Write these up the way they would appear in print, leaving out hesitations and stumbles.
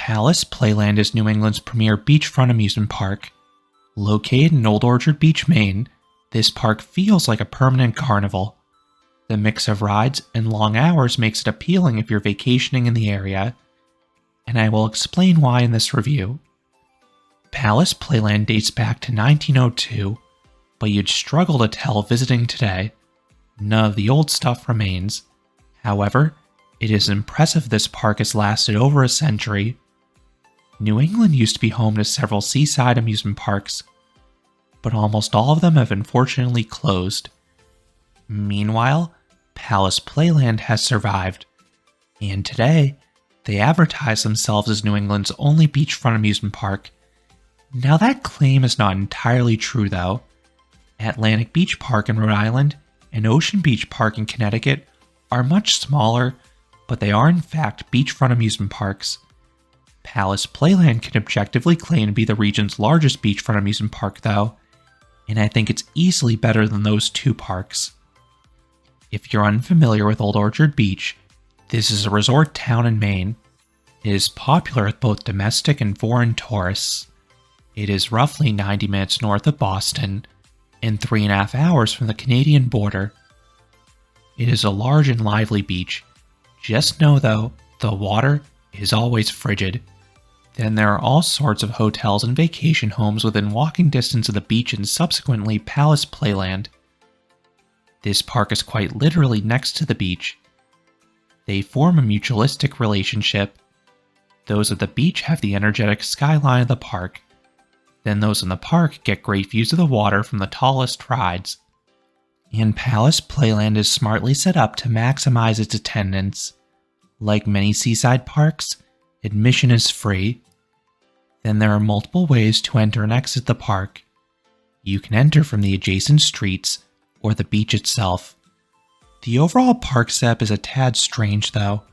Palace Playland is New England's premier beachfront amusement park. Located in Old Orchard Beach, Maine, this park feels like a permanent carnival. The mix of rides and long hours makes it appealing if you're vacationing in the area, and I will explain why in this review. Palace Playland dates back to 1902, but you'd struggle to tell visiting today. None of the old stuff remains. However, it is impressive this park has lasted over a century. New England used to be home to several seaside amusement parks, but almost all of them have unfortunately closed. Meanwhile, Palace Playland has survived, and today, they advertise themselves as New England's only beachfront amusement park. Now that claim is not entirely true though. Atlantic Beach Park in Rhode Island and Ocean Beach Park in Connecticut are much smaller, but they are in fact beachfront amusement parks. Palace Playland can objectively claim to be the region's largest beachfront amusement park though, and I think it's easily better than those two parks. If you're unfamiliar with Old Orchard Beach, this is a resort town in Maine. It is popular with both domestic and foreign tourists. It is roughly 90 minutes north of Boston and 3.5 hours from the Canadian border. It is a large and lively beach. Just know though, the water is always frigid. Then there are all sorts of hotels and vacation homes within walking distance of the beach and subsequently Palace Playland. This park is quite literally next to the beach. They form a mutualistic relationship. Those at the beach have the energetic skyline of the park. Then those in the park get great views of the water from the tallest rides. And Palace Playland is smartly set up to maximize its attendance. Like many seaside parks, admission is free. Then there are multiple ways to enter and exit the park. You can enter from the adjacent streets or the beach itself. The overall park setup is a tad strange though.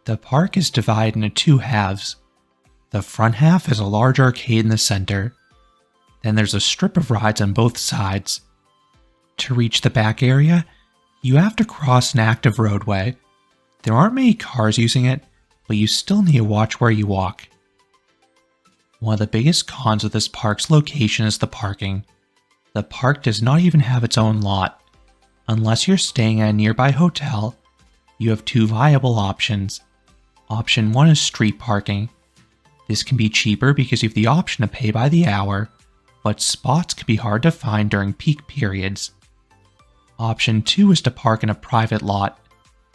The park is divided into two halves. The front half is a large arcade in the center. Then there's a strip of rides on both sides. To reach the back area, you have to cross an active roadway. There aren't many cars using it, but you still need to watch where you walk. One of the biggest cons of this park's location is the parking. The park does not even have its own lot. Unless you're staying at a nearby hotel, you have two viable options. Option 1 is street parking. This can be cheaper because you have the option to pay by the hour, but spots can be hard to find during peak periods. Option 2 is to park in a private lot.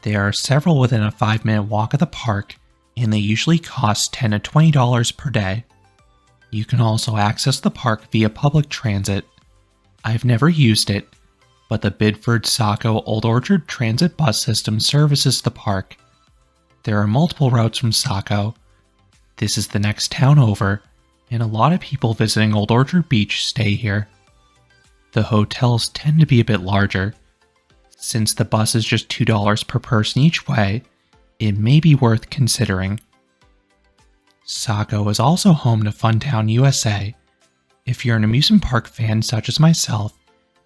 There are several within a 5-minute walk of the park, and they usually cost $10 to $20 per day. You can also access the park via public transit. I've never used it, but the Bedford-Saco Old Orchard Transit bus system services the park. There are multiple routes from Saco. This is the next town over, and a lot of people visiting Old Orchard Beach stay here. The hotels tend to be a bit larger. Since the bus is just $2 per person each way, it may be worth considering. Saco is also home to Funtown, U.S.A. If you're an amusement park fan such as myself,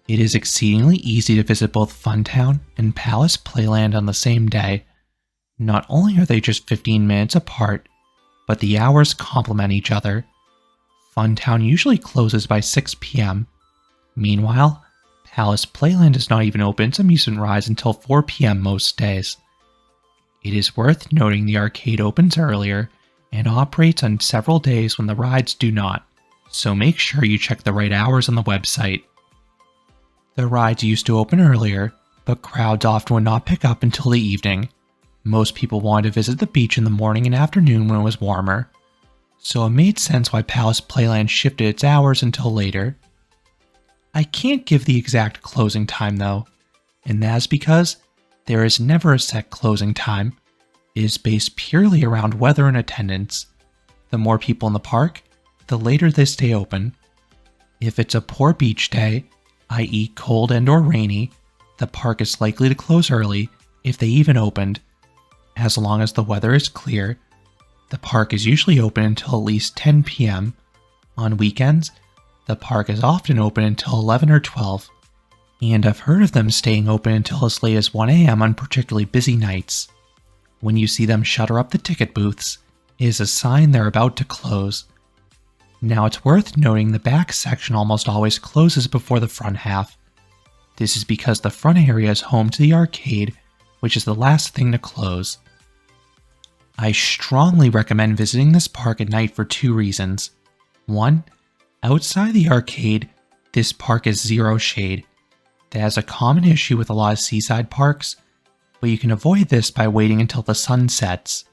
it is exceedingly easy to visit both Funtown and Palace Playland on the same day. Not only are they just 15 minutes apart, but the hours complement each other. Funtown usually closes by 6 p.m. Meanwhile, Palace Playland is not even open its amusement rides until 4 p.m. most days. It is worth noting the arcade opens earlier and operates on several days when the rides do not, so make sure you check the right hours on the website. The rides used to open earlier, but crowds often would not pick up until the evening. Most people wanted to visit the beach in the morning and afternoon when it was warmer, so it made sense why Palace Playland shifted its hours until later. I can't give the exact closing time though, and that's because there is never a set closing time. It is based purely around weather and attendance. The more people in the park, the later they stay open. If it's a poor beach day, i.e. cold and or rainy, the park is likely to close early if they even opened. As long as the weather is clear, the park is usually open until at least 10 p.m. On weekends, the park is often open until 11 or 12, and I've heard of them staying open until as late as 1 a.m. on particularly busy nights. When you see them shutter up the ticket booths, is a sign they're about to close. Now it's worth noting the back section almost always closes before the front half. This is because the front area is home to the arcade, which is the last thing to close. I strongly recommend visiting this park at night for 2 reasons. 1. Outside the arcade, this park is zero shade. That is a common issue with a lot of seaside parks, but you can avoid this by waiting until the sun sets.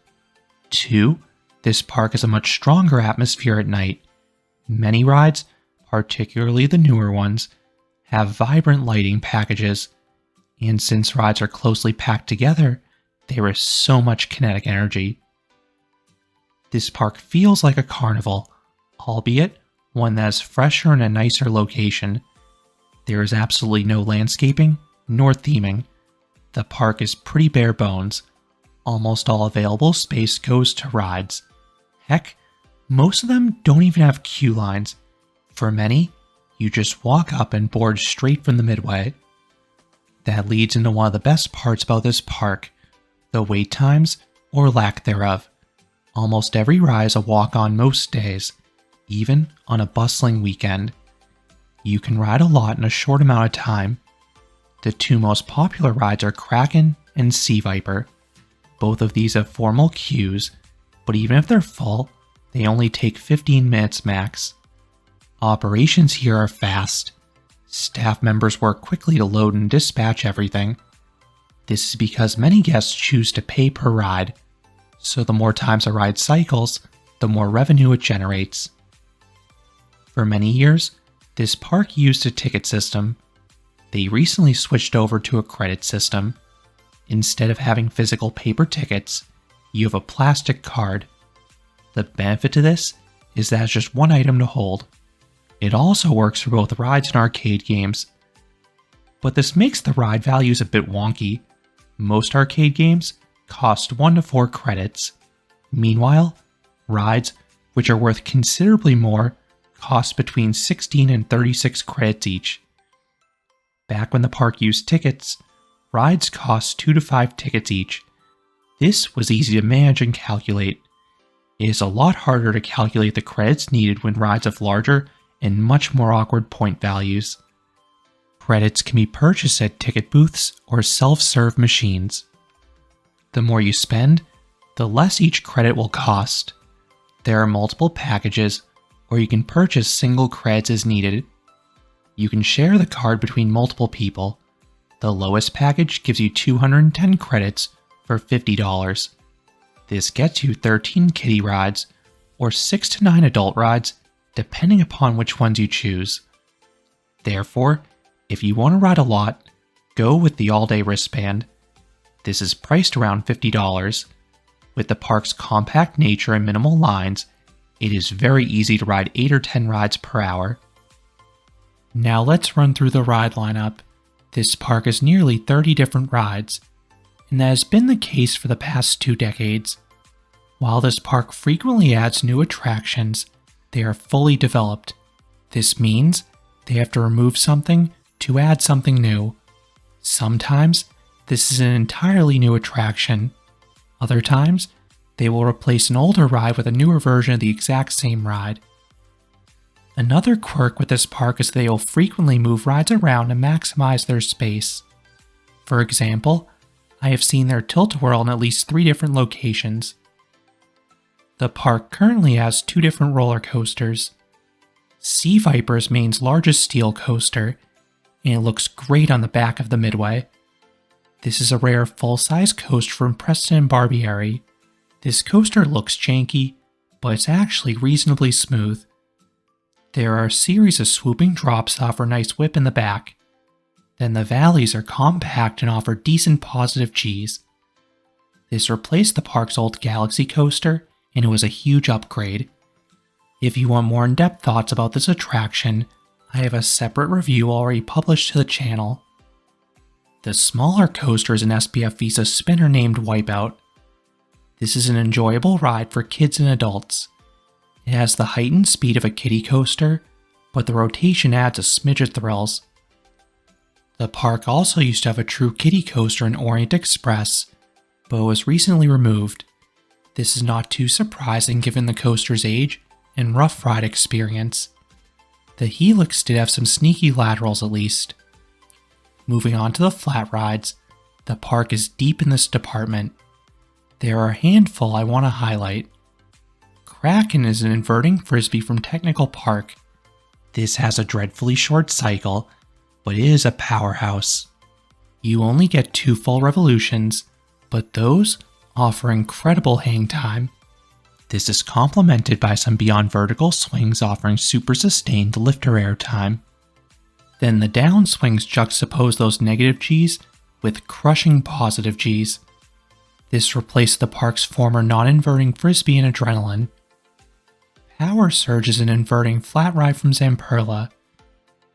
2. This park has a much stronger atmosphere at night. Many rides, particularly the newer ones, have vibrant lighting packages, and since rides are closely packed together, there is so much kinetic energy. This park feels like a carnival, albeit one that is fresher and a nicer location. There is absolutely no landscaping, nor theming. The park is pretty bare bones. Almost all available space goes to rides. Heck, most of them don't even have queue lines. For many, you just walk up and board straight from the midway. That leads into one of the best parts about this park, the wait times, or lack thereof. Almost every ride is a walk-on most days, even on a bustling weekend. You can ride a lot in a short amount of time. The 2 most popular rides are Kraken and Sea Viper. Both of these have formal queues, but even if they're full, they only take 15 minutes max. Operations here are fast. Staff members work quickly to load and dispatch everything. This is because many guests choose to pay per ride, so the more times a ride cycles, the more revenue it generates. For many years, this park used a ticket system. They recently switched over to a credit system. Instead of having physical paper tickets, you have a plastic card. The benefit to this is that it's just one item to hold. It also works for both rides and arcade games. But this makes the ride values a bit wonky. Most arcade games cost 1 to 4 credits. Meanwhile, rides, which are worth considerably more, cost between 16 and 36 credits each. Back when the park used tickets, rides cost 2 to 5 tickets each. This was easy to manage and calculate. It is a lot harder to calculate the credits needed when rides have larger and much more awkward point values. Credits can be purchased at ticket booths or self-serve machines. The more you spend, the less each credit will cost. There are multiple packages, or you can purchase single credits as needed. You can share the card between multiple people. The lowest package gives you 210 credits for $50. This gets you 13 kiddie rides, or 6 to 9 adult rides, depending upon which ones you choose. Therefore, if you want to ride a lot, go with the all-day wristband. This is priced around $50. With the park's compact nature and minimal lines, it is very easy to ride 8 or 10 rides per hour. Now let's run through the ride lineup. This park has nearly 30 different rides, and that has been the case for the past 2 decades. While this park frequently adds new attractions, they are fully developed. This means they have to remove something to add something new. Sometimes, this is an entirely new attraction. Other times, they will replace an older ride with a newer version of the exact same ride. Another quirk with this park is they will frequently move rides around to maximize their space. For example, I have seen their tilt-a-whirl in at least 3 different locations. The park currently has 2 different roller coasters. Sea Viper is Maine's largest steel coaster, and it looks great on the back of the midway. This is a rare full-size coaster from Preston and Barbieri. This coaster looks janky, but it's actually reasonably smooth. There are a series of swooping drops that offer a nice whip in the back. Then the valleys are compact and offer decent positive Gs. This replaced the park's old Galaxy coaster, and it was a huge upgrade. If you want more in-depth thoughts about this attraction, I have a separate review already published to the channel. The smaller coaster is an SPF Visa spinner named Wipeout. This is an enjoyable ride for kids and adults. It has the heightened speed of a kiddie coaster, but the rotation adds a smidge of thrills. The park also used to have a true kiddie coaster in Orient Express, but it was recently removed. This is not too surprising given the coaster's age and rough ride experience. The Helix did have some sneaky laterals at least. Moving on to the flat rides, the park is deep in this department. There are a handful I want to highlight. Kraken is an inverting frisbee from Technical Park. This has a dreadfully short cycle, but it is a powerhouse. You only get 2 full revolutions, but those offer incredible hang time. This is complemented by some beyond vertical swings offering super sustained lifter air time. Then the down swings juxtapose those negative Gs with crushing positive Gs. This replaced the park's former non-inverting frisbee and adrenaline. Power Surge is an inverting flat ride from Zamperla.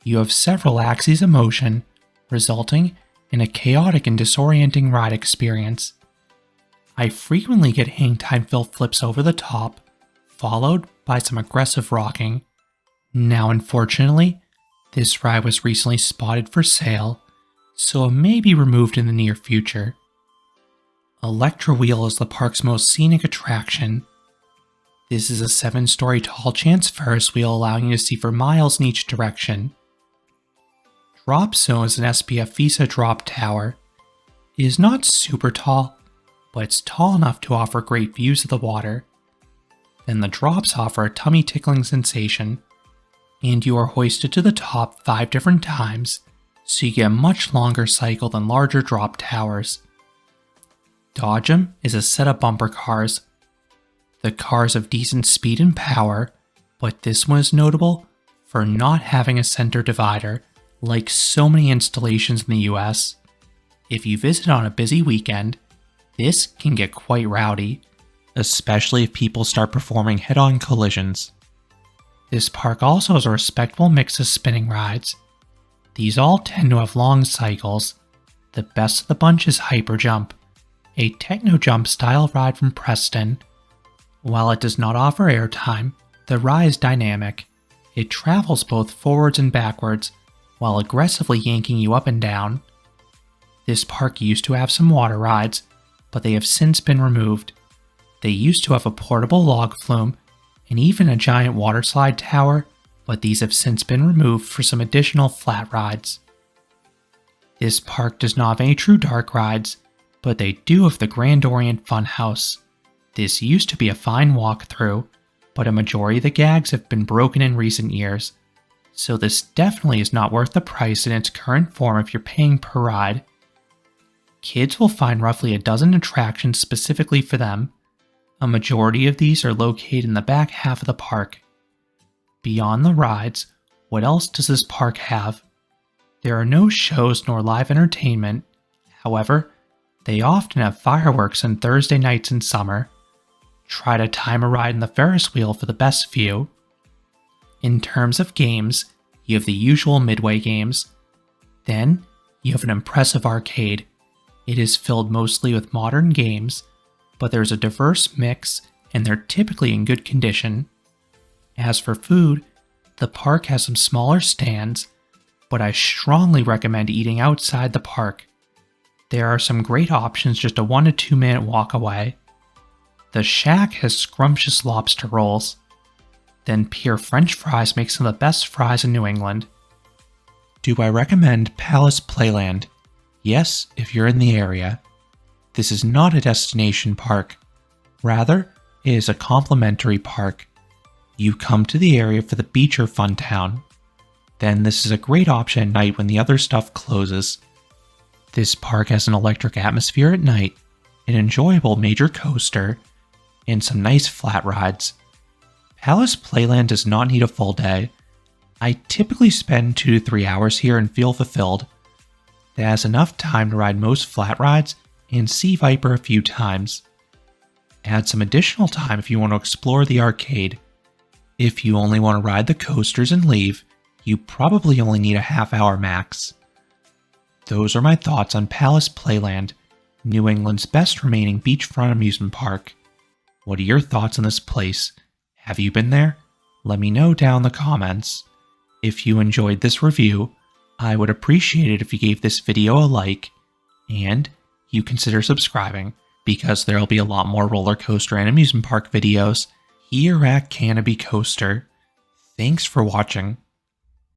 You have several axes of motion, resulting in a chaotic and disorienting ride experience. I frequently get hang time filled flips over the top, followed by some aggressive rocking. Now unfortunately, this ride was recently spotted for sale, so it may be removed in the near future. Electra Wheel is the park's most scenic attraction. This is a 7-story tall chance Ferris wheel allowing you to see for miles in each direction. Drop Zone is an SPF Visa drop tower. It is not super tall, but it's tall enough to offer great views of the water. Then the drops offer a tummy tickling sensation, and you are hoisted to the top 5 different times, so you get a much longer cycle than larger drop towers. Dodge 'em is a set of bumper cars. The cars have decent speed and power, but this one is notable for not having a center divider like so many installations in the US. If you visit on a busy weekend, this can get quite rowdy, especially if people start performing head-on collisions. This park also has a respectable mix of spinning rides. These all tend to have long cycles. The best of the bunch is Hyper Jump, a techno jump style ride from Preston. While it does not offer airtime, the ride is dynamic. It travels both forwards and backwards, while aggressively yanking you up and down. This park used to have some water rides, but they have since been removed. They used to have a portable log flume and even a giant water slide tower, but these have since been removed for some additional flat rides. This park does not have any true dark rides, but they do have the Grand Orient Funhouse. This used to be a fine walkthrough, but a majority of the gags have been broken in recent years, so this definitely is not worth the price in its current form if you're paying per ride. Kids will find roughly a dozen attractions specifically for them. A majority of these are located in the back half of the park. Beyond the rides, what else does this park have? There are no shows nor live entertainment. However, they often have fireworks on Thursday nights in summer. Try to time a ride in the Ferris wheel for the best view. In terms of games, you have the usual midway games. Then, you have an impressive arcade. It is filled mostly with modern games, but there's a diverse mix and they're typically in good condition. As for food, the park has some smaller stands, but I strongly recommend eating outside the park. There are some great options just a 1 to 2 minute walk away. The Shack has scrumptious lobster rolls. Then Pier French fries make some of the best fries in New England. Do I recommend Palace Playland? Yes, if you're in the area. This is not a destination park. Rather, it is a complimentary park. You come to the area for the beach or fun town. Then this is a great option at night when the other stuff closes. This park has an electric atmosphere at night, an enjoyable major coaster, and some nice flat rides. Palace Playland does not need a full day. I typically spend 2 to 3 hours here and feel fulfilled. It has enough time to ride most flat rides and see Viper a few times. Add some additional time if you want to explore the arcade. If you only want to ride the coasters and leave, you probably only need a half-hour max. Those are my thoughts on Palace Playland, New England's best remaining beachfront amusement park. What are your thoughts on this place? Have you been there? Let me know down in the comments. If you enjoyed this review, I would appreciate it if you gave this video a like, and you consider subscribing. because there'll be a lot more roller coaster and amusement park videos here at Canopy Coaster. Thanks for watching.